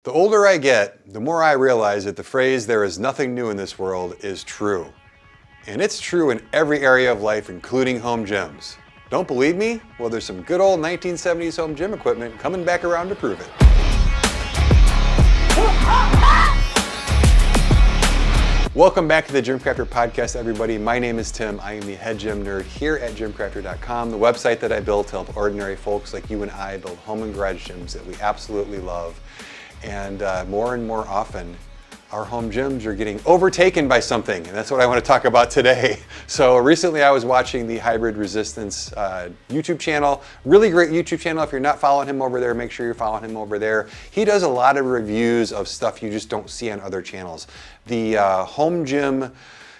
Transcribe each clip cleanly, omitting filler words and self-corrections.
The older I get, the more I realize that the phrase, "there is nothing new in this world," is true. And it's true in every area of life, including home gyms. Don't believe me? Well, there's some good old 1970s home gym equipment coming back around to prove it. Welcome back to the GymCrafter podcast, everybody. My name is Tim. I am the head gym nerd here at GymCrafter.com, the website that I built to help ordinary folks like you and I build home and garage gyms that we absolutely love. And more often, our home gyms are getting overtaken by something, and that's what I want to talk about today. So recently I was watching the Hybrid Resistance YouTube channel. Really great YouTube channel. If you're not following him over there, make sure you're following him over there. He does a lot of reviews of stuff you just don't see on other channels. The home gym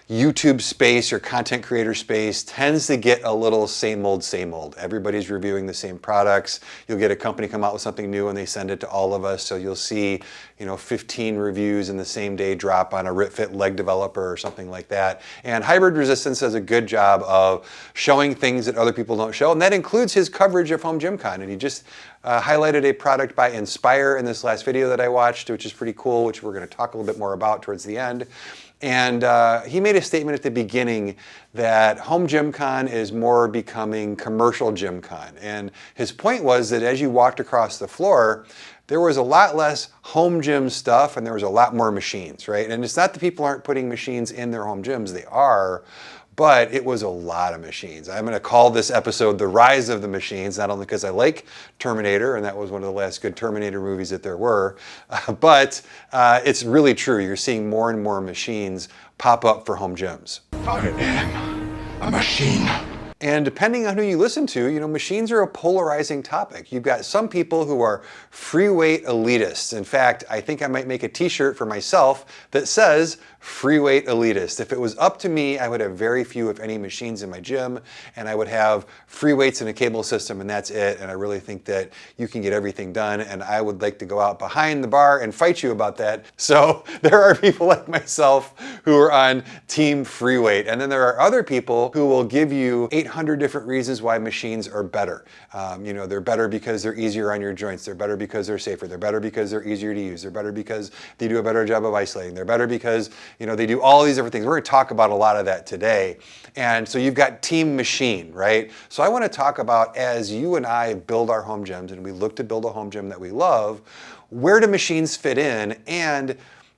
YouTube space or content creator space tends to get a little same old, same old. Everybody's reviewing the same products. You'll get a company come out with something new and they send it to all of us. So you'll see, 15 reviews in the same day drop on a RitFit leg developer or something like that. And Hybrid Resistance does a good job of showing things that other people don't show. And that includes his coverage of Home Gym Con. And he just highlighted a product by Inspire in this last video that I watched, which is pretty cool, which we're going to talk a little bit more about towards the end. And he made a statement at the beginning that Home Gym Con is more becoming commercial Gym Con. And his point was that as you walked across the floor, there was a lot less home gym stuff and there was a lot more machines, right? And it's not that people aren't putting machines in their home gyms, they are, but it was a lot of machines. I'm gonna call this episode The Rise of the Machines, not only because I like Terminator, and that was one of the last good Terminator movies that there were, but it's really true. You're seeing more and more machines pop up for home gyms. I am a machine. And depending on who you listen to, machines are a polarizing topic. You've got some people who are free weight elitists. In fact, I think I might make a t-shirt for myself that says free weight elitist. If it was up to me, I would have very few, if any, machines in my gym, and I would have free weights and a cable system, and that's it. And I really think that you can get everything done, and I would like to go out behind the bar and fight you about that. So there are people like myself who are on team free weight. And then there are other people who will give you 800 different reasons why machines are better. They're better because they're easier on your joints. They're better because they're safer. They're better because they're easier to use. They're better because they do a better job of isolating. They're better because they do all these different things. We're going to talk about a lot of that today. And so you've got team machine, right? So I want to talk about, as you and I build our home gyms and we look to build a home gym that we love, where do machines fit in, and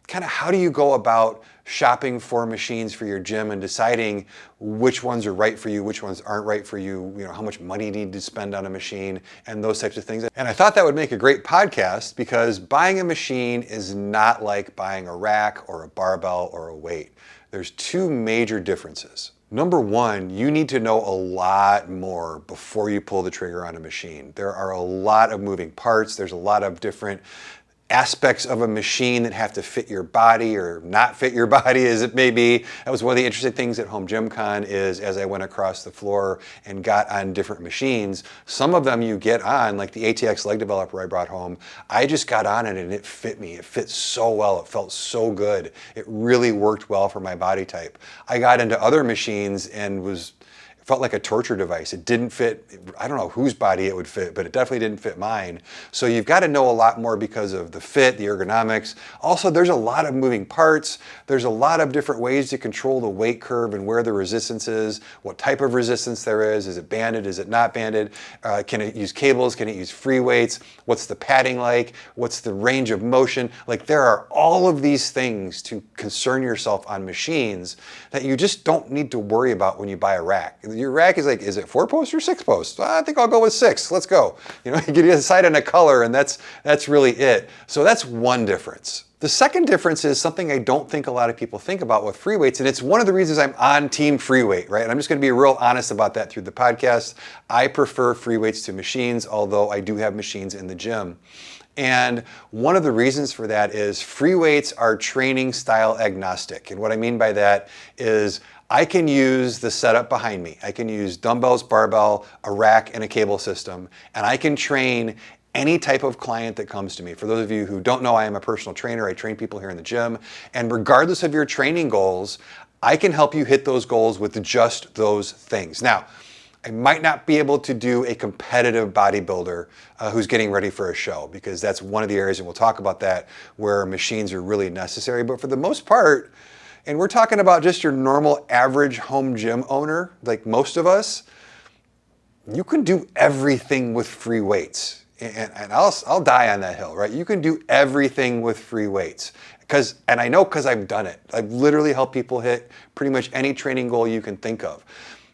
kind of how do you go about shopping for machines for your gym and deciding which ones are right for you, which ones aren't right for you, how much money you need to spend on a machine, and those types of things. And I thought that would make a great podcast because buying a machine is not like buying a rack or a barbell or a weight. There's two major differences. Number one, you need to know a lot more before you pull the trigger on a machine. There are a lot of moving parts. There's a lot of different aspects of a machine that have to fit your body or not fit your body as it may be. That was one of the interesting things at Home Gym Con is as I went across the floor and got on different machines, some of them you get on, like the ATX leg developer I brought home, I just got on it and it fit me. It fit so well. It felt so good. It really worked well for my body type. I got into other machines and it felt like a torture device. It didn't fit, I don't know whose body it would fit, but it definitely didn't fit mine. So you've got to know a lot more because of the fit, the ergonomics. Also, there's a lot of moving parts. There's a lot of different ways to control the weight curve and where the resistance is, what type of resistance there is. Is it banded? Is it not banded? Can it use cables? Can it use free weights? What's the padding like? What's the range of motion? Like, there are all of these things to concern yourself on machines that you just don't need to worry about when you buy a rack. Your rack is like, is it 4-post or 6-post? I think I'll go with 6. Let's go. You decide on a color, and that's really it. So that's one difference. The second difference is something I don't think a lot of people think about with free weights, and it's one of the reasons I'm on team free weight, right? And I'm just going to be real honest about that through the podcast. I prefer free weights to machines, although I do have machines in the gym. And one of the reasons for that is free weights are training style agnostic. And what I mean by that is I can use the setup behind me. I can use dumbbells, barbell, a rack, and a cable system, and I can train any type of client that comes to me. For those of you who don't know, I am a personal trainer. I train people here in the gym, and regardless of your training goals, I can help you hit those goals with just those things. Now, I might not be able to do a competitive bodybuilder who's getting ready for a show, because that's one of the areas, and we'll talk about that, where machines are really necessary. But for the most part, and we're talking about just your normal average home gym owner, like most of us, you can do everything with free weights. And I'll die on that hill, right? You can do everything with free weights. And I know because I've done it. I've literally helped people hit pretty much any training goal you can think of.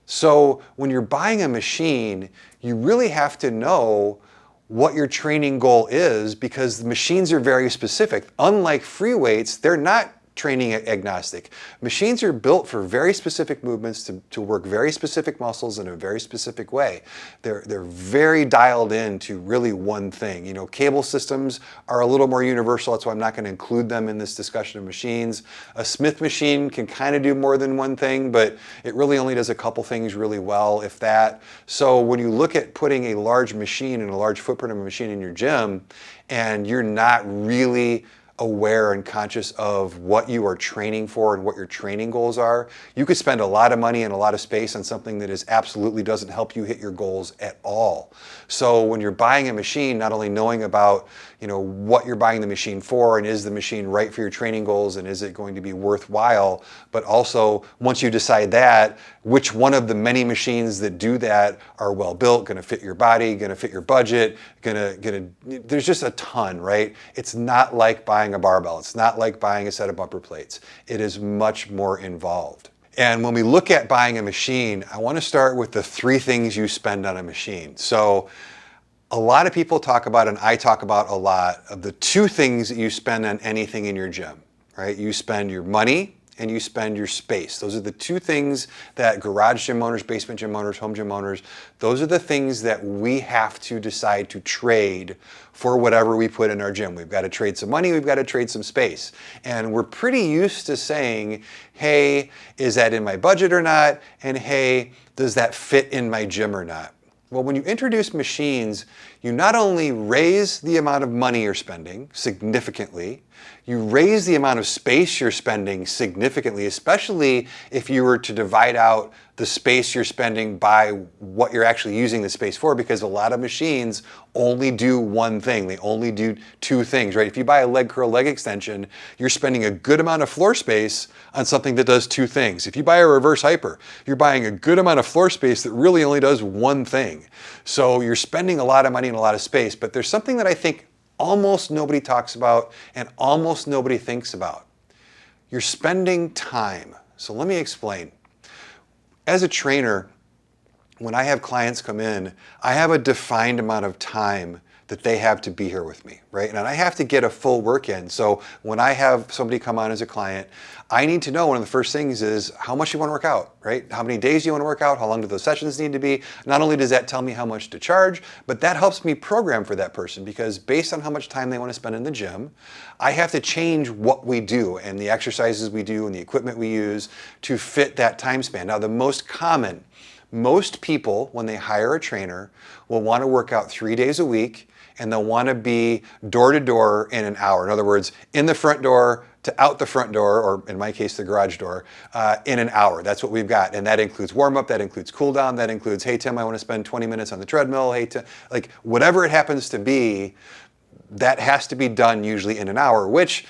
So when you're buying a machine, you really have to know what your training goal is, because the machines are very specific. Unlike free weights, they're not training agnostic. Machines are built for very specific movements to work very specific muscles in a very specific way. They're very dialed in to really one thing. You know, cable systems are a little more universal. That's why I'm not going to include them in this discussion of machines. A Smith machine can kind of do more than one thing, but it really only does a couple things really well, if that. So when you look at putting a large machine and a large footprint of a machine in your gym, and you're not really aware and conscious of what you are training for and what your training goals are, you could spend a lot of money and a lot of space on something that absolutely doesn't help you hit your goals at all. So when you're buying a machine, not only knowing about, you know, what you're buying the machine for, and is the machine right for your training goals, and is it going to be worthwhile, but also once you decide that, which one of the many machines that do that are well built, going to fit your body, going to fit your budget, there's just a ton, right? It's not like buying a barbell. It's not like buying a set of bumper plates. It is much more involved. And when we look at buying a machine, I want to start with the 3 things you spend on a machine. So a lot of people talk about, and I talk about a lot, of the 2 things that you spend on anything in your gym, right? You spend your money and you spend your space. Those are the 2 things that garage gym owners, basement gym owners, home gym owners, those are the things that we have to decide to trade for whatever we put in our gym. We've got to trade some money, we've got to trade some space. And we're pretty used to saying, hey, is that in my budget or not? And hey, does that fit in my gym or not? Well, when you introduce machines, you not only raise the amount of money you're spending significantly, you raise the amount of space you're spending significantly, especially if you were to divide out the space you're spending by what you're actually using the space for, because a lot of machines only do one thing. They only do 2 things, right? If you buy a leg curl leg extension, you're spending a good amount of floor space on something that does 2 things. If you buy a reverse hyper, you're buying a good amount of floor space that really only does one thing. So you're spending a lot of money and a lot of space, but there's something that I think almost nobody talks about and almost nobody thinks about. You're spending time. So let me explain. As a trainer, when I have clients come in, I have a defined amount of time that they have to be here with me, right? And I have to get a full work in. So when I have somebody come on as a client, I need to know, one of the first things is how much you want to work out, right? How many days you want to work out? How long do those sessions need to be? Not only does that tell me how much to charge, but that helps me program for that person, because based on how much time they want to spend in the gym, I have to change what we do and the exercises we do and the equipment we use to fit that time span. Now, most people, when they hire a trainer, will want to work out 3 days a week, and they'll want to be door to door in an hour. In other words, in the front door to out the front door, or in my case, the garage door, in an hour. That's what we've got. And that includes warm up, that includes cool down, that includes, hey, Tim, I want to spend 20 minutes on the treadmill. Hey, Tim, like whatever it happens to be, that has to be done usually in an hour, which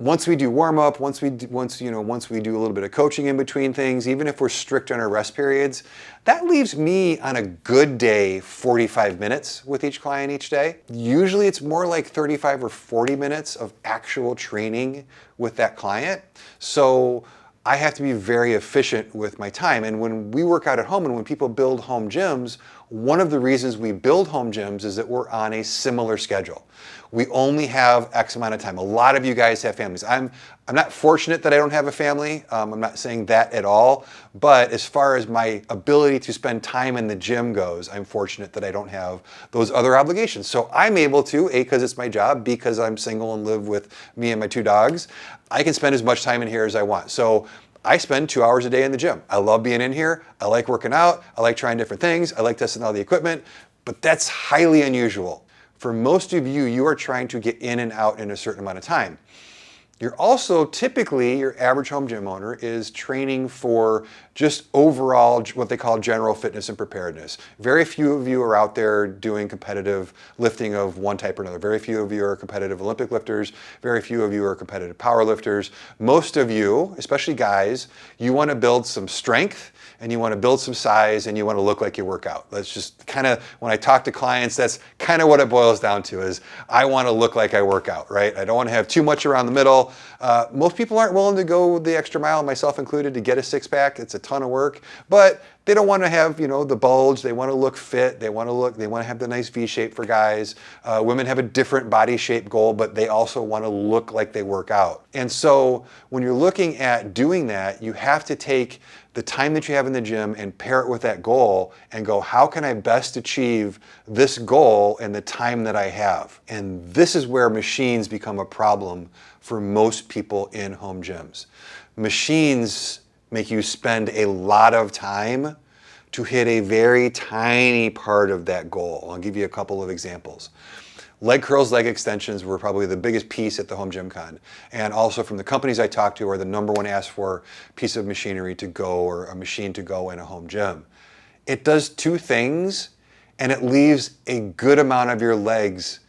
once we do warm up, once we do a little bit of coaching in between things, even if we're strict on our rest periods, that leaves me on a good day 45 minutes with each client each day. Usually it's more like 35 or 40 minutes of actual training with that client. So I have to be very efficient with my time. And when we work out at home and when people build home gyms, one of the reasons we build home gyms is that we're on a similar schedule. We only have X amount of time. A lot of you guys have families. I'm not fortunate that I don't have a family. I'm not saying that at all. But as far as my ability to spend time in the gym goes, I'm fortunate that I don't have those other obligations. So I'm able to, A, because it's my job, B, because I'm single and live with me and my 2 dogs, I can spend as much time in here as I want. So I spend 2 hours a day in the gym. I love being in here. I like working out. I like trying different things. I like testing all the equipment, but that's highly unusual. For most of you, you are trying to get in and out in a certain amount of time. You're also typically, your average home gym owner is training for just overall what they call general fitness and preparedness. Very few of you are out there doing competitive lifting of one type or another. Very few of you are competitive Olympic lifters. Very few of you are competitive power lifters. Most of you, especially guys, you want to build some strength and you want to build some size and you want to look like you work out. That's just kind of, when I talk to clients, that's kind of what it boils down to is I want to look like I work out, right? I don't want to have too much around the middle. Most people aren't willing to go the extra mile, myself included, to get a six pack. It's a ton of work, but they don't want to have, you know, the bulge. They want to look fit. They want to have the nice V shape for guys. Women have a different body shape goal, but they also want to look like they work out. And so when you're looking at doing that, you have to take the time that you have in the gym and pair it with that goal and go, how can I best achieve this goal in the time that I have? And this is where machines become a problem for most people in home gyms. Machines make you spend a lot of time to hit a very tiny part of that goal. I'll give you a couple of examples. Leg curls, leg extensions were probably the biggest piece at the Home Gym Con. And also from the companies I talked to are the number one asked for piece of machinery to go or a machine to go in a home gym. It does two things and it leaves a good amount of your legs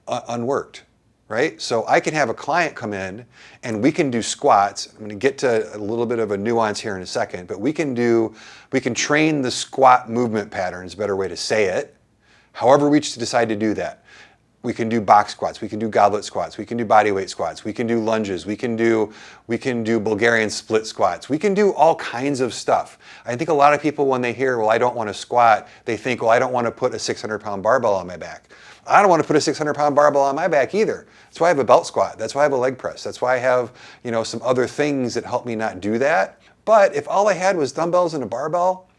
unworked, right? So I can have a client come in and we can do squats. I'm going to get to a little bit of a nuance here in a second, but we can train the squat movement patterns, better way to say it, however we decide to do that. We can do box squats, we can do goblet squats, we can do bodyweight squats, we can do lunges, we can do Bulgarian split squats, we can do all kinds of stuff. I think a lot of people when they hear, well, I don't want to squat, they think, well, I don't want to put a 600-pound barbell on my back. I don't want to put a 600-pound barbell on my back either. That's why I have a belt squat, that's why I have a leg press, that's why I have, you know, some other things that help me not do that. But if all I had was dumbbells and a barbell,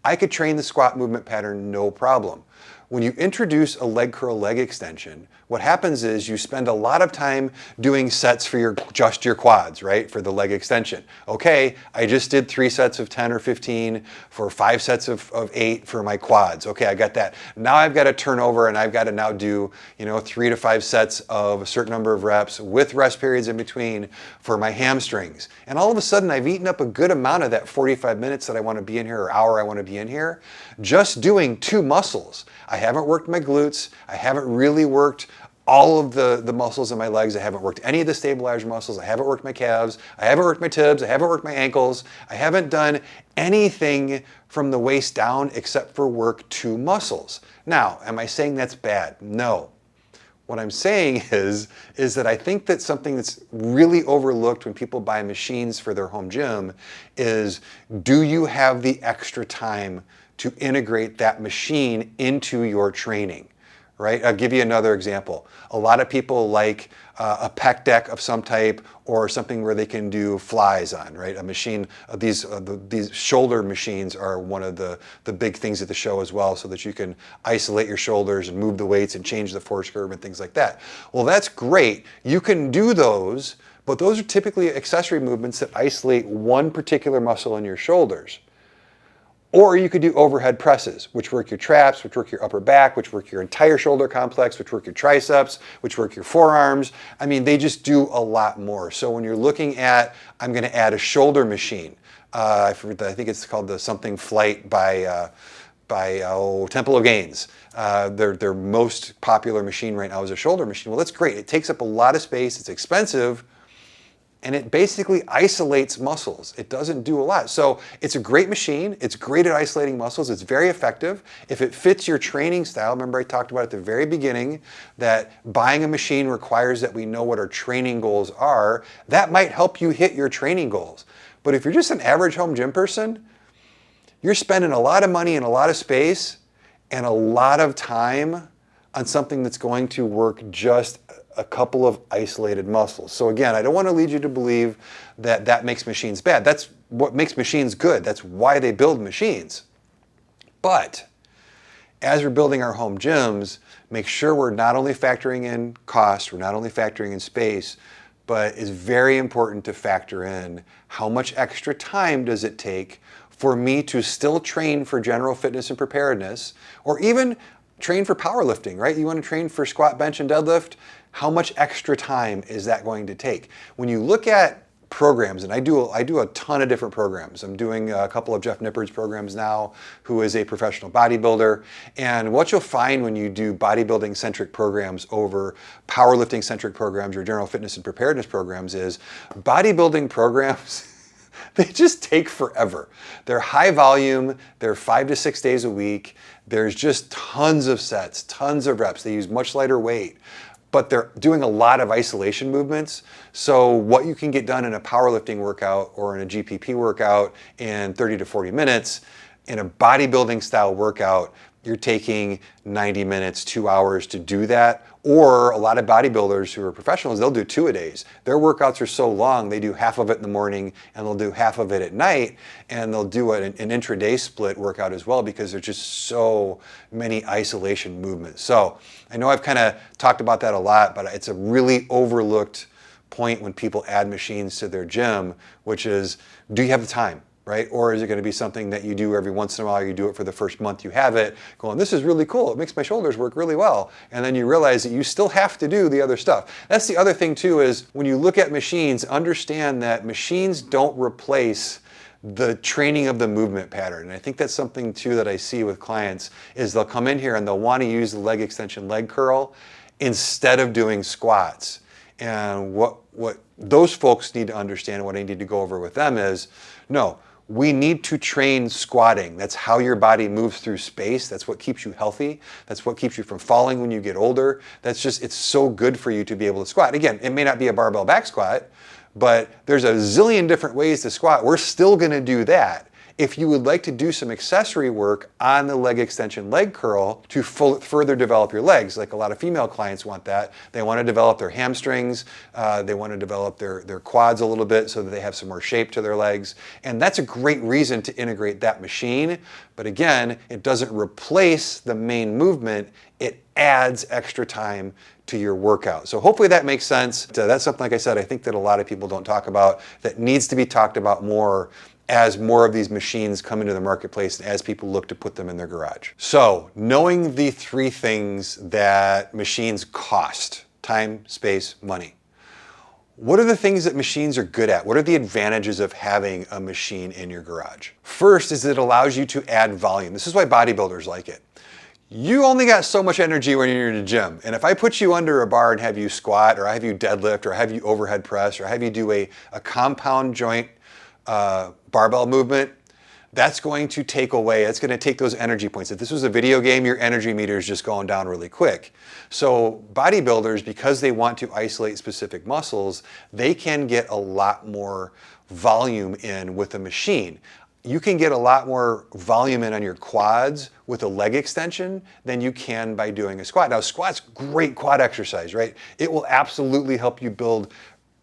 I could train the squat movement pattern no problem. When you introduce a leg curl leg extension, what happens is you spend a lot of time doing sets for just your quads, right? For the leg extension. Okay, I just did 3 sets of 10 or 15 for 5 sets of 8 for my quads. Okay, I got that. Now I've got to turn over and I've got to now do, you know, 3 to 5 sets of a certain number of reps with rest periods in between for my hamstrings. And all of a sudden I've eaten up a good amount of that 45 minutes that I want to be in here or hour I want to be in here, just doing 2 muscles. I haven't worked my glutes. I haven't really worked all of the muscles in my legs. I haven't worked any of the stabilizer muscles. I haven't worked my calves. I haven't worked my tibs. I haven't worked my ankles. I haven't done anything from the waist down except for work 2 muscles. Now, am I saying that's bad? No. What I'm saying is that I think that something that's really overlooked when people buy machines for their home gym is, do you have the extra time to integrate that machine into your training, right? I'll give you another example. A lot of people like a pec deck of some type or something where they can do flies on, right? A machine, these shoulder machines are one of the big things at the show as well, so that you can isolate your shoulders and move the weights and change the force curve and things like that. Well, that's great. You can do those, but those are typically accessory movements that isolate one particular muscle in your shoulders. Or you could do overhead presses, which work your traps, which work your upper back, which work your entire shoulder complex, which work your triceps, which work your forearms. I mean, they just do a lot more. So when you're looking at, I'm going to add a shoulder machine. I think it's called the something flight by Temple of Gains. Their most popular machine right now is a shoulder machine. Well, that's great. It takes up a lot of space. It's expensive. And it basically isolates muscles. It doesn't do a lot. So it's a great machine. It's great at isolating muscles. It's very effective. If it fits your training style, remember I talked about at the very beginning that buying a machine requires that we know what our training goals are. That might help you hit your training goals. But if you're just an average home gym person, you're spending a lot of money and a lot of space and a lot of time on something that's going to work just a couple of isolated muscles. So again, I don't want to lead you to believe that that makes machines bad. That's what makes machines good. That's why they build machines. But as we're building our home gyms, make sure we're not only factoring in cost, we're not only factoring in space, but it's very important to factor in how much extra time does it take for me to still train for general fitness and preparedness, or even train for powerlifting, right? You want to train for squat, bench, and deadlift? How much extra time is that going to take? When you look at programs, and I do a ton of different programs. I'm doing a couple of Jeff Nippard's programs now, who is a professional bodybuilder. And what you'll find when you do bodybuilding centric programs over powerlifting centric programs or general fitness and preparedness programs is bodybuilding programs they just take forever. They're high volume, they're 5 to 6 days a week. There's just tons of sets, tons of reps. They use much lighter weight, but they're doing a lot of isolation movements. So what you can get done in a powerlifting workout or in a GPP workout in 30 to 40 minutes, in a bodybuilding style workout, you're taking 90 minutes, 2 hours to do that. Or a lot of bodybuilders who are professionals, they'll do 2-a-days. Their workouts are so long, they do half of it in the morning and they'll do half of it at night, and they'll do an intraday split workout as well because there's just so many isolation movements. So I know I've kind of talked about that a lot, but it's a really overlooked point when people add machines to their gym, which is, do you have the time? Right? Or is it going to be something that you do every once in a while, you do it for the first month you have it, going, this is really cool, it makes my shoulders work really well. And then you realize that you still have to do the other stuff. That's the other thing too, is when you look at machines, understand that machines don't replace the training of the movement pattern. And I think that's something too that I see with clients, is they'll come in here and they'll want to use the leg extension leg curl instead of doing squats. And what those folks need to understand, what I need to go over with them is, no, we need to train squatting. That's how your body moves through space. That's what keeps you healthy. That's what keeps you from falling when you get older. That's just, it's so good for you to be able to squat. Again, it may not be a barbell back squat, but there's a zillion different ways to squat. We're still gonna do that. If you would like to do some accessory work on the leg extension leg curl to further develop your legs, like a lot of female clients want that. They want to develop their hamstrings, they want to develop their quads a little bit so that they have some more shape to their legs. And that's a great reason to integrate that machine. But again, it doesn't replace the main movement, it adds extra time to your workout. So hopefully that makes sense. That's something, like I said, I think that a lot of people don't talk about, that needs to be talked about more as more of these machines come into the marketplace and as people look to put them in their garage. So knowing the 3 things that machines cost: time, space, money. What are the things that machines are good at? What are the advantages of having a machine in your garage? First is it allows you to add volume. This is why bodybuilders like it. You only got so much energy when you're in the gym. And if I put you under a bar and have you squat, or I have you deadlift, or I have you overhead press, or I have you do a compound joint barbell movement, that's going to take away, it's going to take those energy points. If this was a video game, your energy meter is just going down really quick. So bodybuilders, because they want to isolate specific muscles, they can get a lot more volume in with a machine. You can get a lot more volume in on your quads with a leg extension than you can by doing a squat. Now, squat's great quad exercise, right? It will absolutely help you build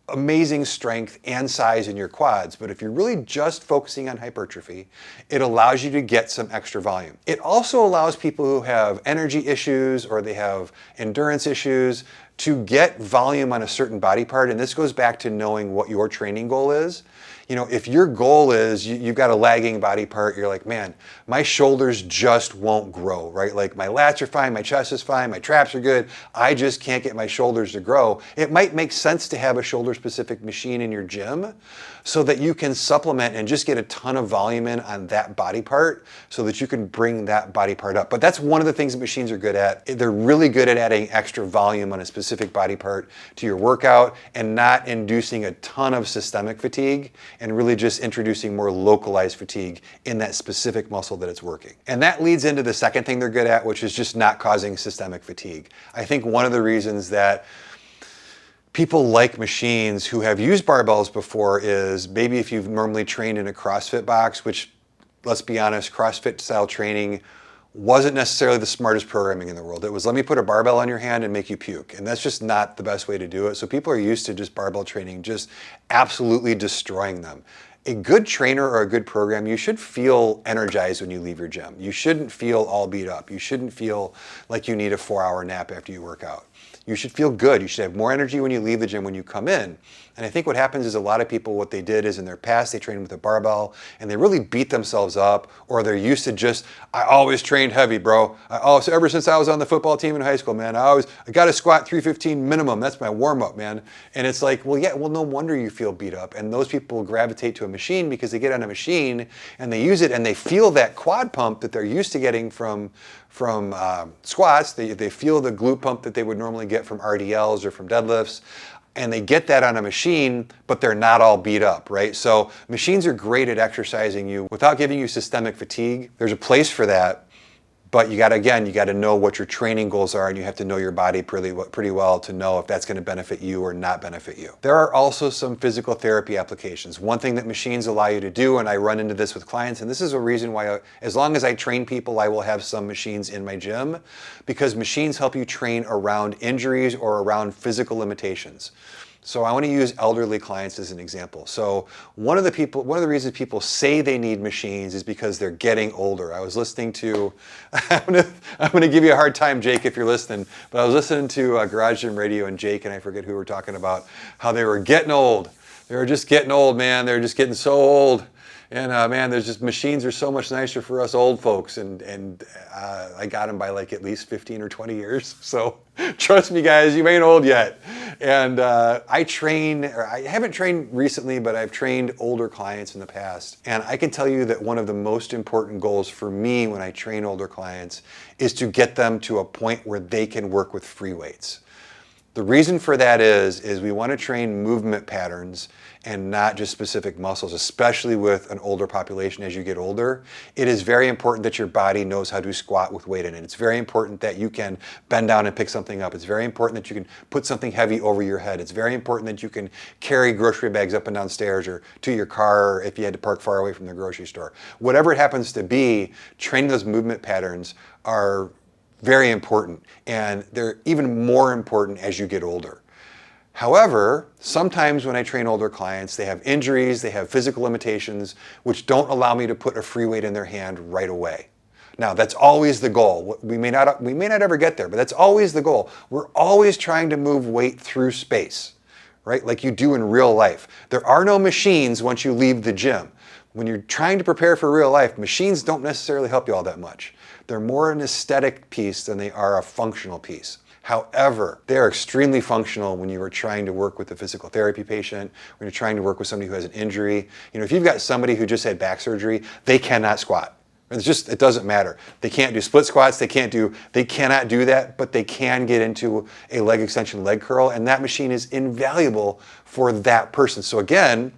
amazing strength and size in your quads, but if you're really just focusing on hypertrophy, it allows you to get some extra volume. It also allows people who have energy issues or they have endurance issues to get volume on a certain body part, and this goes back to knowing what your training goal is. You know, if your goal is you've got a lagging body part, you're like, man, my shoulders just won't grow, right? Like my lats are fine, my chest is fine, my traps are good, I just can't get my shoulders to grow. It might make sense to have a shoulder specific machine in your gym so that you can supplement and just get a ton of volume in on that body part so that you can bring that body part up. But that's one of the things that machines are good at. They're really good at adding extra volume on a specific body part to your workout and not inducing a ton of systemic fatigue, and really just introducing more localized fatigue in that specific muscle that it's working. And that leads into the second thing they're good at, which is just not causing systemic fatigue. I think one of the reasons that people like machines who have used barbells before is maybe if you've normally trained in a CrossFit box, which, let's be honest, CrossFit style training wasn't necessarily the smartest programming in the world. It was, let me put a barbell on your hand and make you puke. And that's just not the best way to do it. So people are used to just barbell training, just absolutely destroying them. A good trainer or a good program, you should feel energized when you leave your gym. You shouldn't feel all beat up. You shouldn't feel like you need a 4-hour nap after you work out. you should feel good. You should have more energy when you leave the gym when you come in. And I think what happens is a lot of people, what they did is in their past, they trained with a barbell and they really beat themselves up, or they're used to just, I always trained heavy, bro. So ever since I was on the football team in high school, man, I got to squat 315 minimum. That's my warm up, man. And it's like, well, yeah, well, no wonder you feel beat up. And those people gravitate to a machine because they get on a machine and they use it and they feel that quad pump that they're used to getting from squats. They feel the glute pump that they would normally get from RDLs or from deadlifts. And they get that on a machine, but they're not all beat up, right? So machines are great at exercising you without giving you systemic fatigue. There's a place for that, but you got to know what your training goals are, and you have to know your body pretty well to know if that's going to benefit you or not benefit you. There are also some physical therapy applications. One thing that machines allow you to do, and I run into this with clients, and this is a reason why, as long as I train people, I will have some machines in my gym, because machines help you train around injuries or around physical limitations. So I want to use elderly clients as an example. So one of the reasons people say they need machines is because they're getting older. I was listening to, I'm going to give you a hard time, Jake, if you're listening, but I was listening to Garage Gym Radio, and Jake and I forget who were talking about how they were getting old. They were just getting old, man. They're just getting so old. And man, there's just, machines are so much nicer for us old folks, and I got them by like at least 15 or 20 years. So trust me, guys, you ain't old yet. And I haven't trained recently, but I've trained older clients in the past. And I can tell you that one of the most important goals for me when I train older clients is to get them to a point where they can work with free weights. The reason for that is we want to train movement patterns and not just specific muscles, especially with an older population. As you get older, it is very important that your body knows how to squat with weight in it. It's very important that you can bend down and pick something up. It's very important that you can put something heavy over your head. It's very important that you can carry grocery bags up and down stairs or to your car if you had to park far away from the grocery store. Whatever it happens to be, training those movement patterns are very important, and they're even more important as you get older. However, sometimes when I train older clients, they have injuries, they have physical limitations, which don't allow me to put a free weight in their hand right away. Now, that's always the goal. We may not ever get there, but that's always the goal. We're always trying to move weight through space, right? Like you do in real life. There are no machines once you leave the gym. When you're trying to prepare for real life, machines don't necessarily help you all that much. They're more an aesthetic piece than they are a functional piece. However, they're extremely functional when you are trying to work with a physical therapy patient, when you're trying to work with somebody who has an injury. You know, if you've got somebody who just had back surgery, they cannot squat. It doesn't matter. They can't do split squats, they cannot do that, but they can get into a leg extension, leg curl, and that machine is invaluable for that person. So again,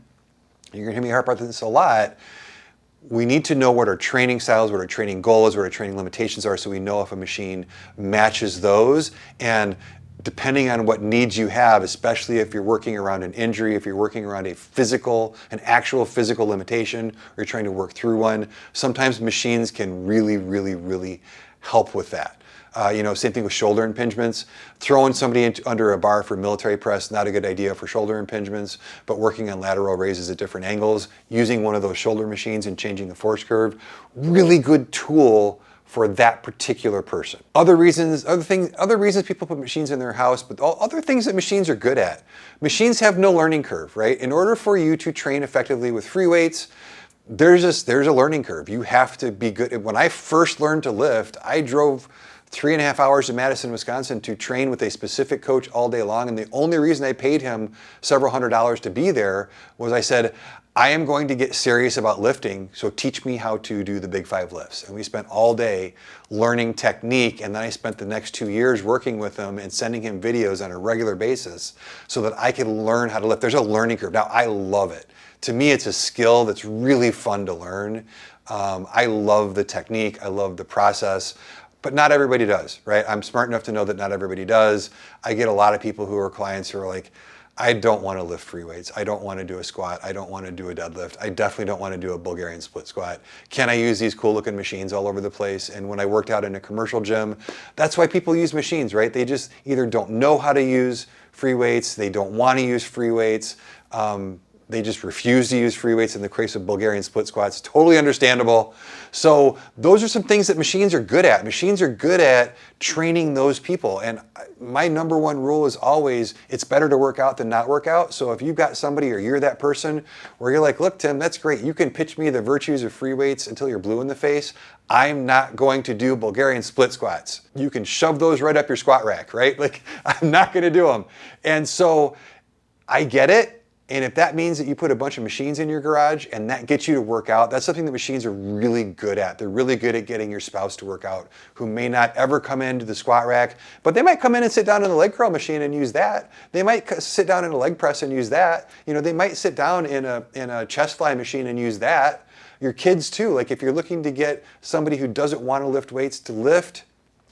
you're gonna hear me harp about this a lot. We need to know what our training styles, what our training goal is, what our training limitations are, so we know if a machine matches those. And depending on what needs you have, especially if you're working around an injury, if you're working around an actual physical limitation, or you're trying to work through one, sometimes machines can really, really, really help with that. Same thing with shoulder impingements. Throwing somebody under a bar for military press, not a good idea for shoulder impingements, but working on lateral raises at different angles, using one of those shoulder machines and changing the force curve, really good tool for that particular person. Other reasons people put machines in their house, but other things that machines are good at. Machines have no learning curve, right? In order for you to train effectively with free weights, there's a learning curve. You have to be good. When I first learned to lift, I drove 3.5 hours to Madison, Wisconsin to train with a specific coach all day long. And the only reason I paid him several $100s to be there was I said, I am going to get serious about lifting, so teach me how to do the big 5 lifts. And we spent all day learning technique, and then I spent the next 2 years working with him and sending him videos on a regular basis so that I could learn how to lift. There's a learning curve. Now, I love it. To me, it's a skill that's really fun to learn. I love the technique. I love the process. But not everybody does, right? I'm smart enough to know that not everybody does. I get a lot of people who are clients who are like, I don't want to lift free weights. I don't want to do a squat. I don't want to do a deadlift. I definitely don't want to do a Bulgarian split squat. Can I use these cool looking machines all over the place? And when I worked out in a commercial gym, that's why people use machines, right? They just either don't know how to use free weights, they don't want to use free weights. They just refuse to use free weights in the case of Bulgarian split squats. Totally understandable. So those are some things that machines are good at. Machines are good at training those people. And my number one rule is always, it's better to work out than not work out. So if you've got somebody or you're that person where you're like, look, Tim, that's great. You can pitch me the virtues of free weights until you're blue in the face. I'm not going to do Bulgarian split squats. You can shove those right up your squat rack, right? Like, I'm not going to do them. And so I get it. And if that means that you put a bunch of machines in your garage and that gets you to work out, that's something that machines are really good at. They're really good at getting your spouse to work out, who may not ever come into the squat rack, but they might come in and sit down in the leg curl machine and use that. They might sit down in a leg press and use that. You know, they might sit down in a chest fly machine and use that. Your kids too. Like, if you're looking to get somebody who doesn't want to lift weights to lift,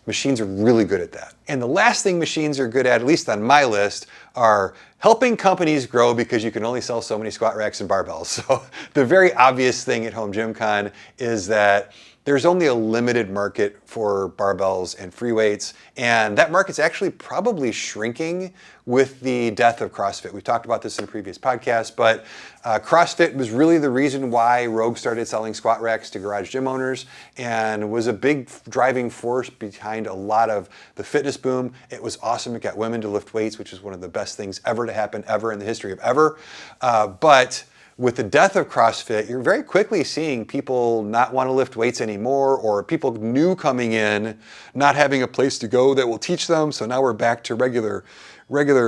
machines are really good at that. And the last thing machines are good at least on my list, are helping companies grow, because you can only sell so many squat racks and barbells. So the very obvious thing at Home Gym Con is that there's only a limited market for barbells and free weights, and that market's actually probably shrinking with the death of CrossFit. We've talked about this in a previous podcast, but CrossFit was really the reason why Rogue started selling squat racks to garage gym owners, and was a big driving force behind a lot of the fitness boom. It was awesome. It got women to lift weights, which is one of the best things ever to happen ever in the history of ever. But with the death of CrossFit, you're very quickly seeing people not want to lift weights anymore, or people new coming in not having a place to go that will teach them. So now we're back to regular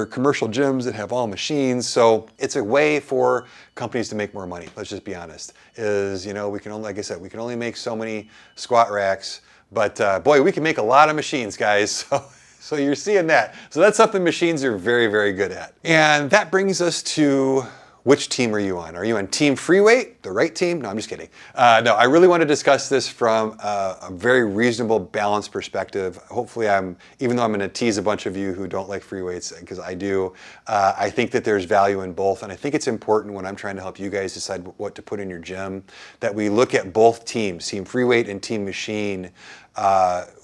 commercial gyms that have all machines. So it's a way for companies to make more money. Let's just be honest. You know, we can only, like I said, we can only make so many squat racks, but boy, we can make a lot of machines, guys. So you're seeing that. So that's something machines are very, very good at. And that brings us to, which team are you on? Are you on Team Free Weight, the right team? No, I'm just kidding. No, I really want to discuss this from a very reasonable, balanced perspective. Hopefully even though I'm going to tease a bunch of you who don't like free weights, because I do, I think that there's value in both. And I think it's important when I'm trying to help you guys decide what to put in your gym, that we look at both teams, Team Free Weight and Team Machine,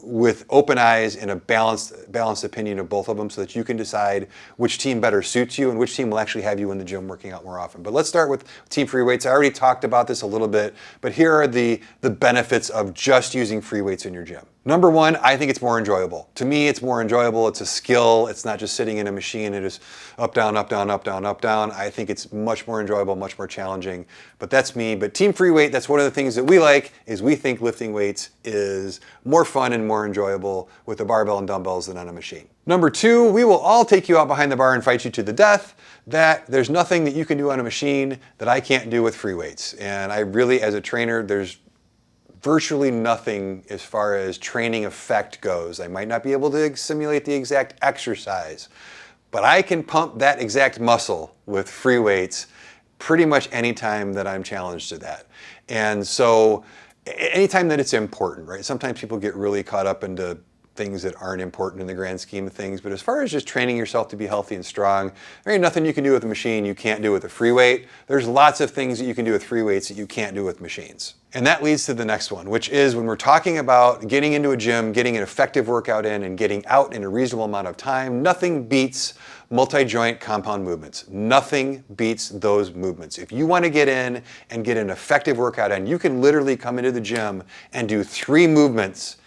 with open eyes and a balanced opinion of both of them, so that you can decide which team better suits you and which team will actually have you in the gym working out more often. But let's start with Team Free Weights. I already talked about this a little bit, but here are the benefits of just using free weights in your gym. Number one, I think it's more enjoyable. To me, it's more enjoyable. It's a skill. It's not just sitting in a machine and just up, down, up, down, up, down, up, down. I think it's much more enjoyable, much more challenging, but that's me. But Team Free Weight, that's one of the things that we like, is we think lifting weights is more fun and more enjoyable with a barbell and dumbbells than on a machine. Number two, we will all take you out behind the bar and fight you to the death, that there's nothing that you can do on a machine that I can't do with free weights. And I really, as a trainer, there's virtually nothing as far as training effect goes. I might not be able to simulate the exact exercise, but I can pump that exact muscle with free weights pretty much any time that I'm challenged to that. And so anytime that it's important, right? Sometimes people get really caught up into things that aren't important in the grand scheme of things, but as far as just training yourself to be healthy and strong, there ain't nothing you can do with a machine you can't do with a free weight. There's lots of things that you can do with free weights that you can't do with machines. And that leads to the next one, which is when we're talking about getting into a gym, getting an effective workout in, and getting out in a reasonable amount of time, nothing beats multi-joint compound movements. Nothing beats those movements. If you want to get in and get an effective workout in, you can literally come into the gym and do 3 movements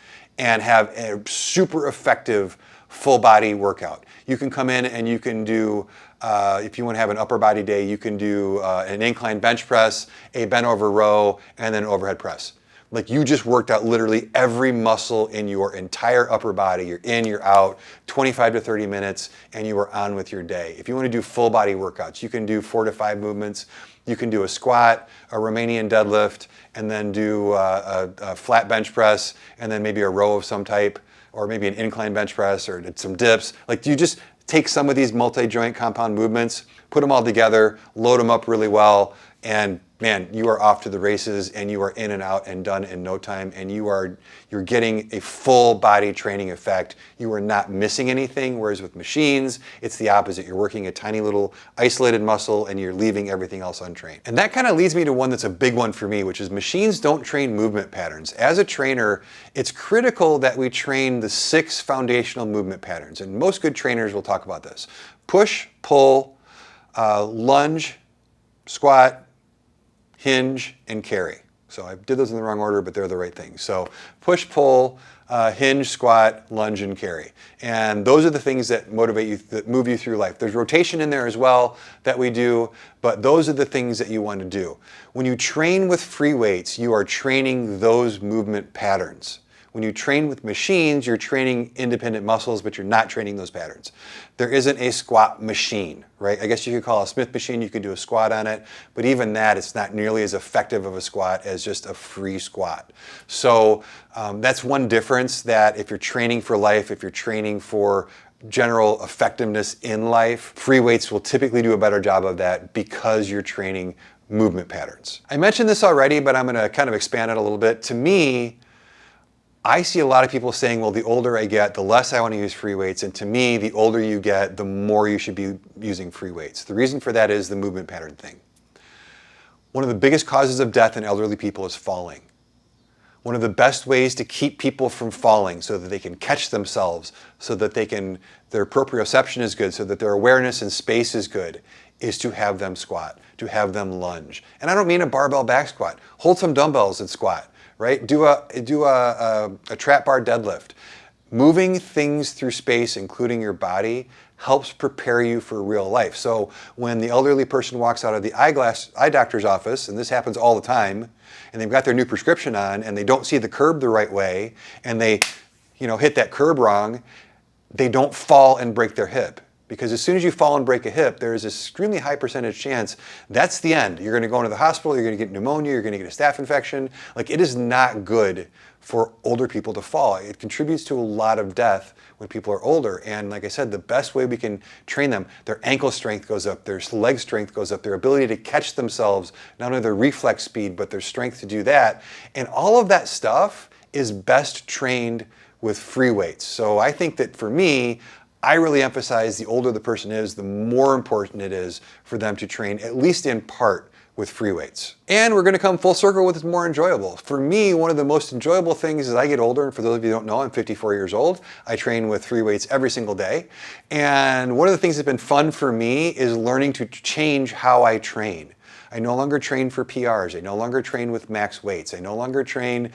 and have a super effective full body workout. You can come in and you can do, if you want to have an upper body day, you can do an incline bench press, a bent over row, and then an overhead press. Like, you just worked out literally every muscle in your entire upper body. You're in, you're out, 25 to 30 minutes, and you are on with your day. If you want to do full body workouts, you can do 4 to 5 movements. You can do a squat, a Romanian deadlift, and then do a flat bench press, and then maybe a row of some type, or maybe an incline bench press, or some dips. Like, you just take some of these multi-joint compound movements, put them all together, load them up really well, and man, you are off to the races, and you are in and out and done in no time, and you're getting a full body training effect. You are not missing anything, whereas with machines, it's the opposite. You're working a tiny little isolated muscle, and you're leaving everything else untrained. And that kind of leads me to one that's a big one for me, which is machines don't train movement patterns. As a trainer, it's critical that we train the 6 foundational movement patterns, and most good trainers will talk about this: push, pull, lunge, squat, hinge, and carry. So I did those in the wrong order, but they're the right things. So push, pull, hinge, squat, lunge, and carry. And those are the things that motivate you, that move you through life. There's rotation in there as well that we do, but those are the things that you want to do. When you train with free weights, you are training those movement patterns. When you train with machines, you're training independent muscles, but you're not training those patterns. There isn't a squat machine, right? I guess you could call a Smith machine, you could do a squat on it, but even that, it's not nearly as effective of a squat as just a free squat. So that's one difference, that if you're training for life, if you're training for general effectiveness in life, free weights will typically do a better job of that because you're training movement patterns. I mentioned this already, but I'm gonna kind of expand it a little bit. To me, I see a lot of people saying, well, the older I get, the less I want to use free weights. And to me, the older you get, the more you should be using free weights. The reason for that is the movement pattern thing. One of the biggest causes of death in elderly people is falling. One of the best ways to keep people from falling so that they can catch themselves, so that their proprioception is good, so that their awareness in space is good, is to have them squat, to have them lunge. And I don't mean a barbell back squat. Hold some dumbbells and squat. Right? Do a trap bar deadlift. Moving things through space, including your body, helps prepare you for real life. So when the elderly person walks out of the eye doctor's office, and this happens all the time, and they've got their new prescription on, and they don't see the curb the right way, and they, hit that curb wrong, they don't fall and break their hip. Because as soon as you fall and break a hip, there is an extremely high percentage chance that's the end. You're going to go into the hospital, you're going to get pneumonia, you're going to get a staph infection. Like, it is not good for older people to fall. It contributes to a lot of death when people are older. And like I said, the best way we can train them, their ankle strength goes up, their leg strength goes up, their ability to catch themselves, not only their reflex speed, but their strength to do that. And all of that stuff is best trained with free weights. So I think that for me, I really emphasize the older the person is, the more important it is for them to train, at least in part, with free weights. And we're gonna come full circle with it's more enjoyable. For me, one of the most enjoyable things as I get older, and for those of you who don't know, I'm 54 years old. I train with free weights every single day. And one of the things that's been fun for me is learning to change how I train. I no longer train for PRs. I no longer train with max weights. I no longer train,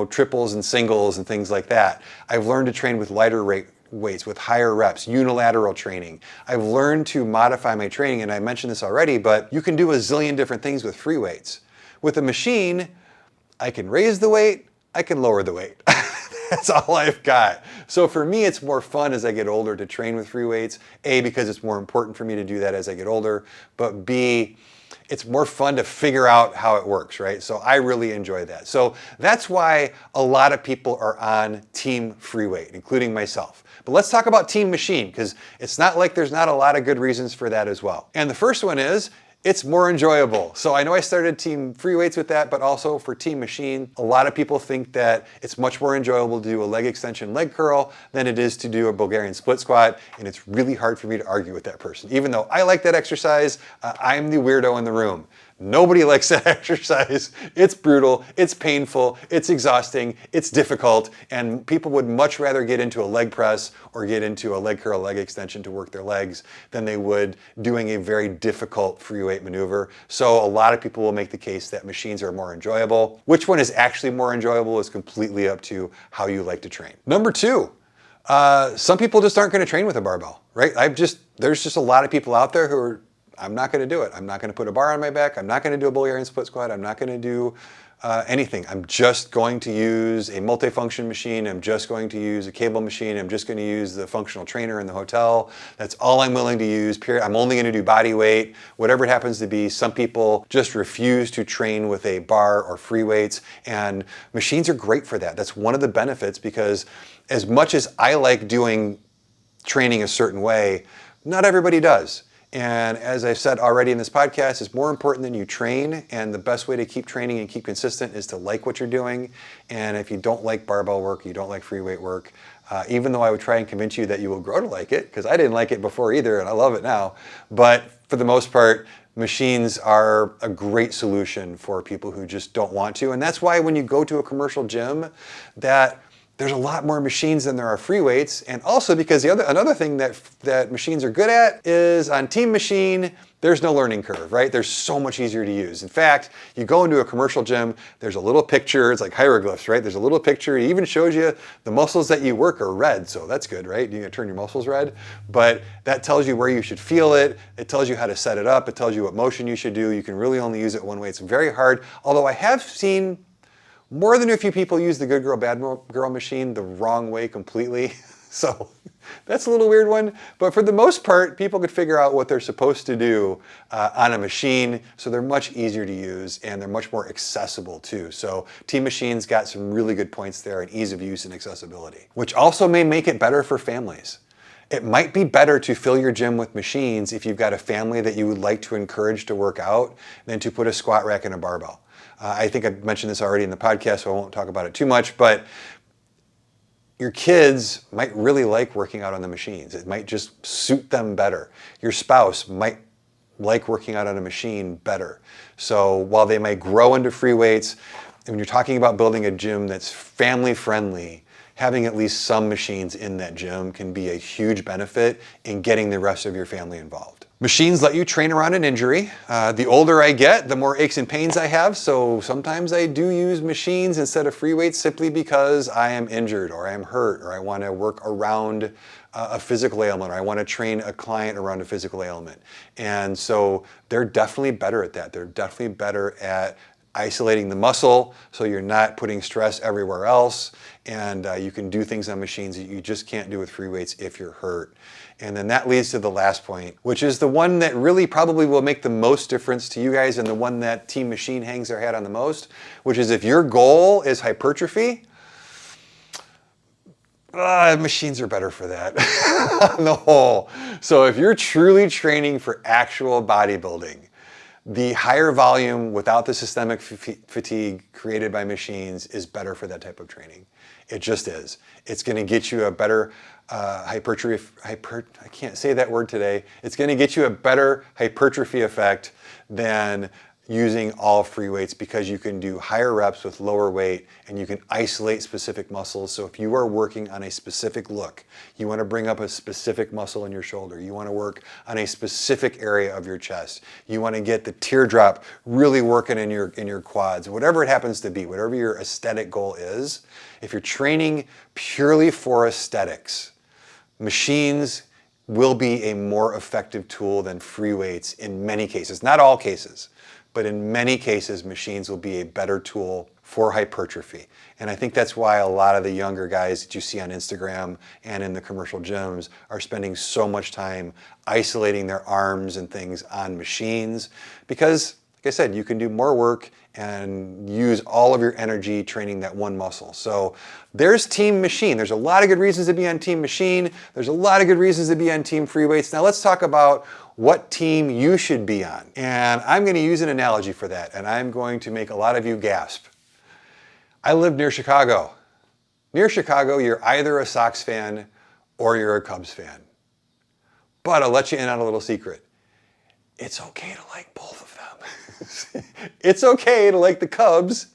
triples and singles and things like that. I've learned to train with lighter weights, with higher reps, unilateral training. I've learned to modify my training, and I mentioned this already, but you can do a zillion different things with free weights. With a machine, I can raise the weight, I can lower the weight. That's all I've got. So for me, it's more fun as I get older to train with free weights. A, because it's more important for me to do that as I get older, but B, it's more fun to figure out how it works, right? So I really enjoy that. So that's why a lot of people are on team free weight, including myself. But let's talk about team machine, because it's not like there's not a lot of good reasons for that as well. And the first one is, it's more enjoyable. So I know I started team free weights with that, but also for team machine, a lot of people think that it's much more enjoyable to do a leg extension leg curl than it is to do a Bulgarian split squat. And it's really hard for me to argue with that person. Even though I like that exercise, I'm the weirdo in the room. Nobody likes that exercise. It's brutal, it's painful, it's exhausting, it's difficult, and people would much rather get into a leg press or get into a leg curl, leg extension to work their legs than they would doing a very difficult free weight maneuver. So a lot of people will make the case that machines are more enjoyable. Which one is actually more enjoyable is completely up to how you like to train. Number two, some people just aren't going to train with a barbell, right? There's just a lot of people out there who are, I'm not going to do it. I'm not going to put a bar on my back. I'm not going to do a Bulgarian split squat. I'm not going to do anything. I'm just going to use a multifunction machine. I'm just going to use a cable machine. I'm just going to use the functional trainer in the hotel. That's all I'm willing to use, period. I'm only going to do body weight, whatever it happens to be. Some people just refuse to train with a bar or free weights, and machines are great for that. That's one of the benefits, because as much as I like doing training a certain way, not everybody does. And as I've said already in this podcast, it's more important than you train, and the best way to keep training and keep consistent is to like what you're doing. And if you don't like barbell work, you don't like free weight work, even though I would try and convince you that you will grow to like it, because I didn't like it before either, and I love it now. But for the most part, machines are a great solution for people who just don't want to. And that's why when you go to a commercial gym, that there's a lot more machines than there are free weights. And also because another thing that machines are good at is on team machine, there's no learning curve, right? They're so much easier to use. In fact, you go into a commercial gym, there's a little picture, it's like hieroglyphs, right? There's a little picture, it even shows you the muscles that you work are red, so that's good, right? You can turn your muscles red, but that tells you where you should feel it, it tells you how to set it up, it tells you what motion you should do. You can really only use it one way. It's very hard, although I have seen more than a few people use the good girl, bad girl machine the wrong way completely. So that's a little weird one, but for the most part, people could figure out what they're supposed to do on a machine, so they're much easier to use and they're much more accessible too. So Team Machine's got some really good points there in ease of use and accessibility, which also may make it better for families. It might be better to fill your gym with machines if you've got a family that you would like to encourage to work out than to put a squat rack and a barbell. I think I've mentioned this already in the podcast, so I won't talk about it too much, but your kids might really like working out on the machines. It might just suit them better. Your spouse might like working out on a machine better. So while they might grow into free weights, when you're talking about building a gym that's family friendly, having at least some machines in that gym can be a huge benefit in getting the rest of your family involved. Machines let you train around an injury. The older I get, the more aches and pains I have, so sometimes I do use machines instead of free weights simply because I am injured or I am hurt or I want to work around a physical ailment or I want to train a client around a physical ailment. And so they're definitely better at that. They're definitely better at isolating the muscle so you're not putting stress everywhere else, and you can do things on machines that you just can't do with free weights if you're hurt. And then that leads to the last point, which is the one that really probably will make the most difference to you guys and the one that Team Machine hangs their hat on the most, which is if your goal is hypertrophy, machines are better for that on the whole. So if you're truly training for actual bodybuilding, the higher volume without the systemic fatigue created by machines is better for that type of training. It just is. It's going to get you a better hypertrophy, I can't say that word today. It's going to get you a better hypertrophy effect than using all free weights because you can do higher reps with lower weight and you can isolate specific muscles. So if you are working on a specific look, you want to bring up a specific muscle in your shoulder, you want to work on a specific area of your chest, you want to get the teardrop really working in your quads, whatever it happens to be, whatever your aesthetic goal is, if you're training purely for aesthetics, machines will be a more effective tool than free weights in many cases, not all cases. But in many cases, machines will be a better tool for hypertrophy. And I think that's why a lot of the younger guys that you see on Instagram and in the commercial gyms are spending so much time isolating their arms and things on machines because, like I said, you can do more work and use all of your energy training that one muscle. So there's Team Machine. There's a lot of good reasons to be on Team Machine. There's a lot of good reasons to be on Team Free Weights. Now let's talk about what team you should be on. And I'm going to use an analogy for that, and I'm going to make a lot of you gasp. I live near Chicago. Near Chicago, you're either a Sox fan or you're a Cubs fan. But I'll let you in on a little secret. It's okay to like both of them. It's okay to like the Cubs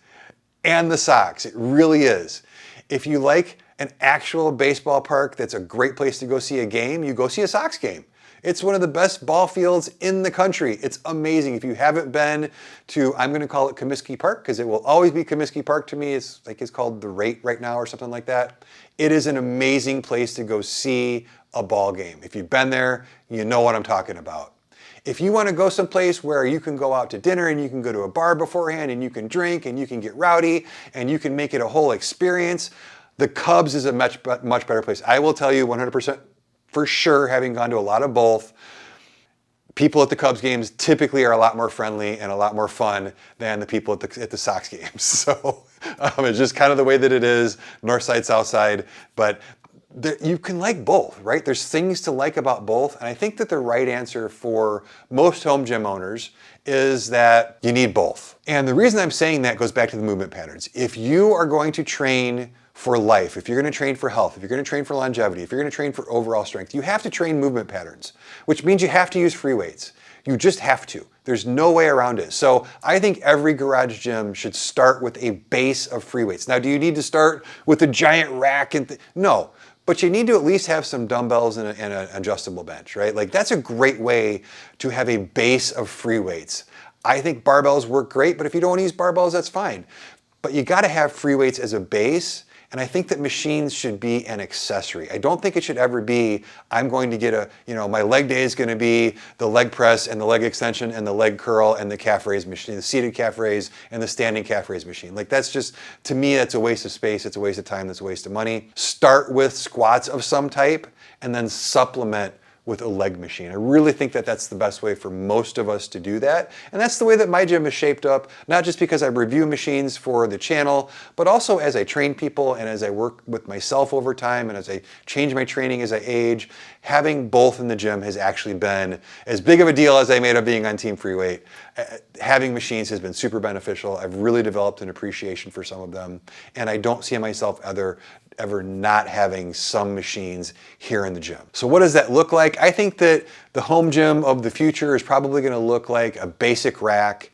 and the Sox. It really is. If you like an actual baseball park that's a great place to go see a game, you go see a Sox game. It's one of the best ball fields in the country. It's amazing. If you haven't been to, I'm going to call it Comiskey Park because it will always be Comiskey Park to me. It's like it's called The Rate right now or something like that. It is an amazing place to go see a ball game. If you've been there, you know what I'm talking about. If you want to go someplace where you can go out to dinner and you can go to a bar beforehand and you can drink and you can get rowdy and you can make it a whole experience, the Cubs is a much better place. I will tell you 100% for sure, having gone to a lot of both, people at the Cubs games typically are a lot more friendly and a lot more fun than the people at the Sox games. So it's just kind of the way that it is, north side, south side, but you can like both, right? There's things to like about both, and I think that the right answer for most home gym owners is that you need both. And the reason I'm saying that goes back to the movement patterns. If you are going to train for life, if you're going to train for health, if you're going to train for longevity, if you're going to train for overall strength, you have to train movement patterns, which means you have to use free weights. You just have to. There's no way around it. So I think every garage gym should start with a base of free weights. Now, do you need to start with a giant rack? No, but you need to at least have some dumbbells and an adjustable bench, right? Like that's a great way to have a base of free weights. I think barbells work great, but if you don't want to use barbells, that's fine. But you got to have free weights as a base. And I think that machines should be an accessory. I don't think it should ever be, I'm going to get my leg day is going to be the leg press and the leg extension and the leg curl and the calf raise machine, the seated calf raise and the standing calf raise machine. Like that's just, to me, that's a waste of space. It's a waste of time. That's a waste of money. Start with squats of some type and then supplement with a leg machine. I really think that that's the best way for most of us to do that. And that's the way that my gym is shaped up, not just because I review machines for the channel, but also as I train people and as I work with myself over time and as I change my training as I age. Having both in the gym has actually been as big of a deal as I made of being on Team Free Weight. Having machines has been super beneficial. I've really developed an appreciation for some of them, and I don't see myself ever not having some machines here in the gym. So what does that look like? I think that the home gym of the future is probably going to look like a basic rack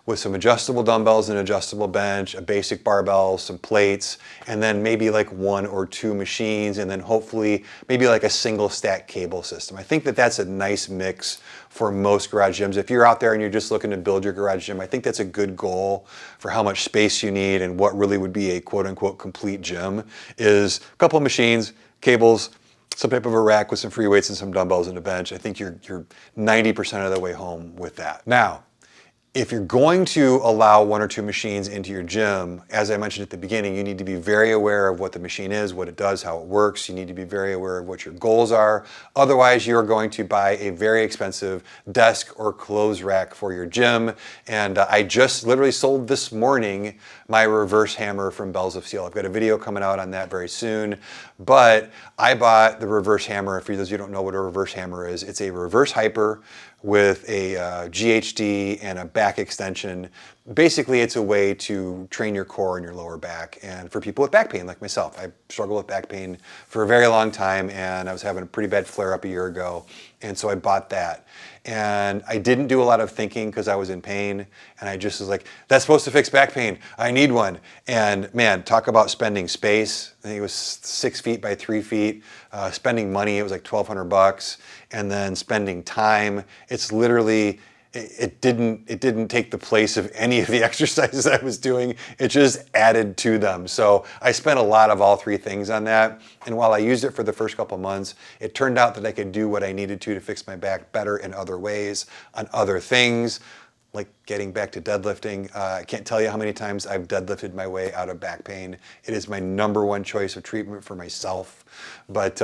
with some adjustable dumbbells and adjustable bench, a basic barbell, some plates, and then maybe like 1 or 2 machines, and then hopefully maybe like a single stack cable system. I think that that's a nice mix for most garage gyms. If you're out there and you're just looking to build your garage gym, I think that's a good goal for how much space you need and what really would be a quote unquote complete gym is a couple of machines, cables, some type of a rack with some free weights and some dumbbells and a bench. I think you're 90% of the way home with that. Now, if you're going to allow 1 or 2 machines into your gym, as I mentioned at the beginning, you need to be very aware of what the machine is, what it does, how it works. You need to be very aware of what your goals are. Otherwise, you're going to buy a very expensive desk or clothes rack for your gym. And I just literally sold this morning my reverse hammer from Bells of Steel. I've got a video coming out on that very soon. But I bought the reverse hammer. For those of you who don't know what a reverse hammer is, it's a reverse hyper with a GHD and a back extension. Basically, it's a way to train your core and your lower back. And for people with back pain like myself, I struggled with back pain for a very long time, and I was having a pretty bad flare-up a year ago. And so I bought that. And I didn't do a lot of thinking because I was in pain. And I just was like, that's supposed to fix back pain. I need one. And man, talk about spending space. I think it was 6 feet by 3 feet. Spending money, it was like $1,200. And then spending time, it's literally, it didn't take the place of any of the exercises I was doing. It just added to them. So I spent a lot of all 3 things on that. And while I used it for the first couple months, it turned out that I could do what I needed to fix my back better in other ways, on other things, like getting back to deadlifting. I can't tell you how many times I've deadlifted my way out of back pain. It is my #1 choice of treatment for myself. But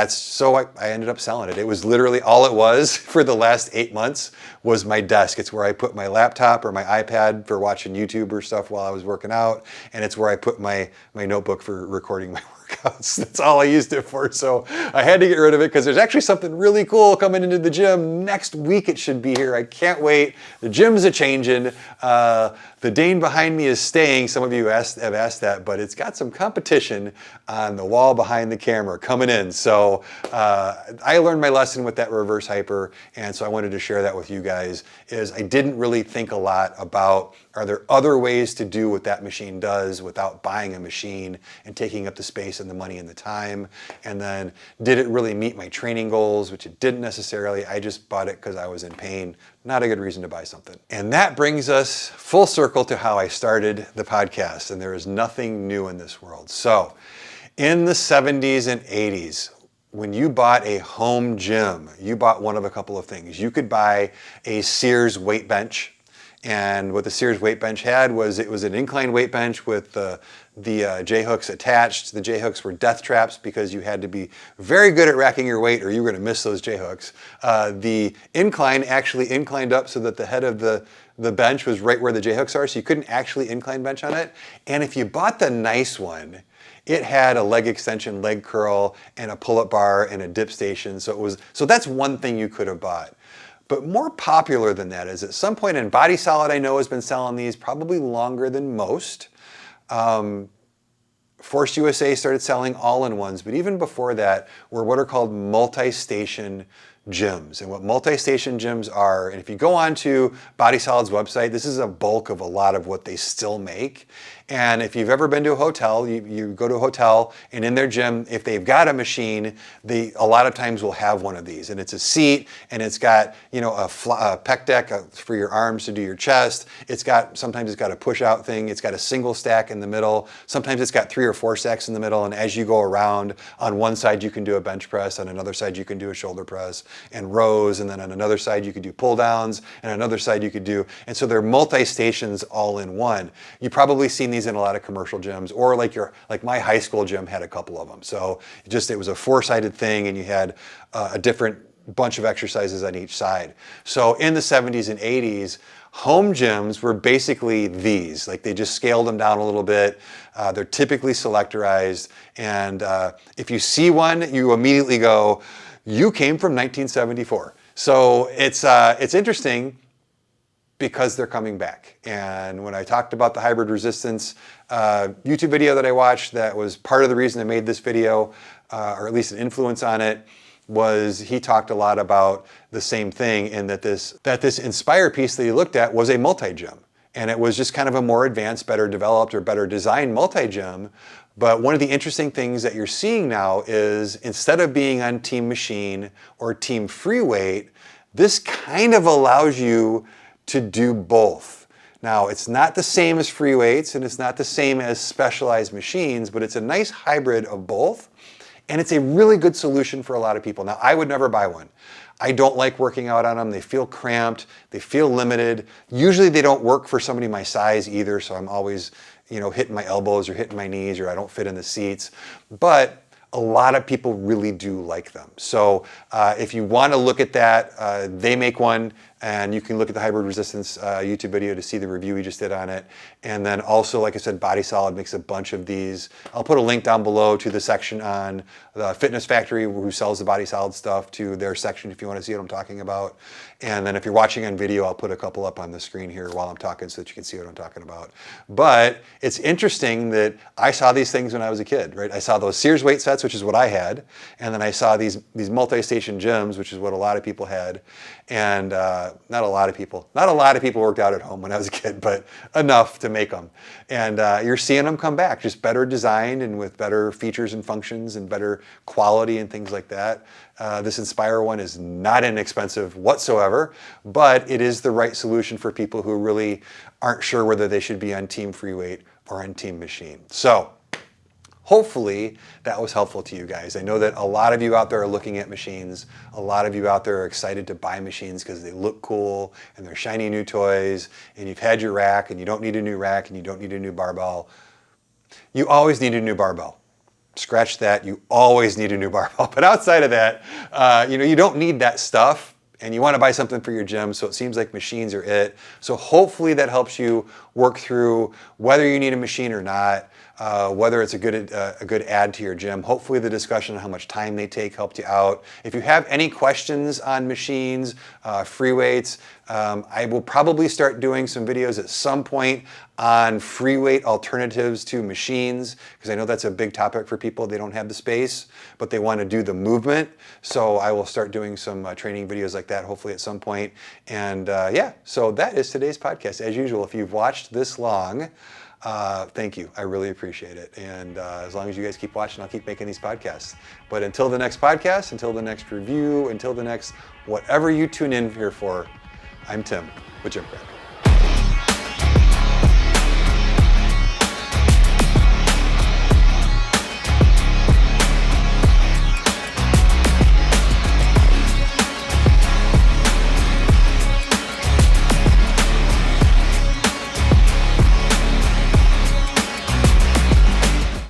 so I ended up selling it. It was literally all it was for the last 8 months was my desk. It's where I put my laptop or my iPad for watching YouTube or stuff while I was working out. And it's where I put my notebook for recording my workouts. That's all I used it for. So I had to get rid of it because there's actually something really cool coming into the gym. Next week it should be here. I can't wait. The gym's a-changing. The Dane behind me is staying. Some of you have asked that, but it's got some competition on the wall behind the camera coming in. So I learned my lesson with that reverse hyper, and so I wanted to share that with you guys, is I didn't really think a lot about, are there other ways to do what that machine does without buying a machine and taking up the space and the money and the time? And then did it really meet my training goals, which it didn't necessarily. I just bought it because I was in pain. Not a good reason to buy something. And that brings us full circle to how I started the podcast, and there is nothing new in this world. So in the 70s and 80s, when you bought a home gym, you bought one of a couple of things. You could buy a Sears weight bench. And what the Sears weight bench had was, it was an incline weight bench with the J-hooks attached. The J-hooks were death traps because you had to be very good at racking your weight or you were going to miss those J-hooks. The incline actually inclined up so that the head of the bench was right where the J-hooks are, so you couldn't actually incline bench on it. And if you bought the nice one, it had a leg extension, leg curl, and a pull-up bar and a dip station. So that's one thing you could have bought. But more popular than that is, at some point, in Body Solid I know has been selling these probably longer than most. Force USA started selling all-in-ones, but even before that were what are called multi-station gyms. And what multi-station gyms are, and if you go onto Body Solid's website, this is a bulk of a lot of what they still make. And if you've ever been to a hotel, you go to a hotel and in their gym, if they've got a machine, they a lot of times will have one of these. And it's a seat and it's got, you know, a pec deck for your arms to do your chest. Sometimes it's got a push out thing. It's got a single stack in the middle. Sometimes it's got 3 or 4 stacks in the middle. And as you go around, on one side you can do a bench press, on another side you can do a shoulder press and rows. And then on another side you could do pull downs, and on another side you could do, and so they're multi-stations all in one. You've probably seen these in a lot of commercial gyms, or like my high school gym had a couple of them. So it was a 4-sided thing and you had a different bunch of exercises on each side. So in the 70s and 80s, home gyms were basically these. Like they just scaled them down a little bit. They're typically selectorized. And if you see one, you immediately go, you came from 1974. So it's interesting because they're coming back. And when I talked about the hybrid resistance YouTube video that I watched, that was part of the reason I made this video, or at least an influence on it, was he talked a lot about the same thing, and that this Inspire piece that he looked at was a multi-gym. And it was just kind of a more advanced, better developed, or better designed multi-gym. But one of the interesting things that you're seeing now is, instead of being on Team Machine or Team Free Weight, this kind of allows you to do both. Now, it's not the same as free weights and it's not the same as specialized machines, but it's a nice hybrid of both. And it's a really good solution for a lot of people. Now, I would never buy one. I don't like working out on them. They feel cramped. They feel limited. Usually they don't work for somebody my size either, so I'm always, hitting my elbows or hitting my knees, or I don't fit in the seats. But a lot of people really do like them. So if you want to look at that, they make one, and you can look at the hybrid resistance YouTube video to see the review we just did on it. And then also, like I said, Body Solid makes a bunch of these. I'll put a link down below to the section on the Fitness Factory, who sells the Body Solid stuff, to their section if you want to see what I'm talking about. And then if you're watching on video, I'll put a couple up on the screen here while I'm talking so that you can see what I'm talking about. But it's interesting that I saw these things when I was a kid, right? I saw those Sears weight sets, which is what I had. And then I saw these multi-station gyms, which is what a lot of people had. And not a lot of people worked out at home when I was a kid, but enough to make them. And you're seeing them come back, just better designed and with better features and functions and better quality and things like that. This Inspire one is not inexpensive whatsoever, but it is the right solution for people who really aren't sure whether they should be on Team Free Weight or on Team Machine. So hopefully that was helpful to you guys. I know that a lot of you out there are looking at machines. A lot of you out there are excited to buy machines because they look cool and they're shiny new toys, and you've had your rack and you don't need a new rack and you don't need a new barbell. You always need a new barbell. Scratch that, you always need a new barbell. But outside of that, you don't need that stuff, and you want to buy something for your gym, so it seems like machines are it. So hopefully that helps you work through whether you need a machine or not, whether it's a good add to your gym. Hopefully the discussion on how much time they take helped you out. If you have any questions on machines, free weights, I will probably start doing some videos at some point on free weight alternatives to machines, because I know that's a big topic for people. They don't have the space, but they want to do the movement. So I will start doing some training videos like that, hopefully at some point. And so that is today's podcast. As usual, if you've watched this long, thank you. I really appreciate it. And as long as you guys keep watching, I'll keep making these podcasts. But until the next podcast, until the next review, until the next whatever you tune in here for, I'm Tim with GymCrafter.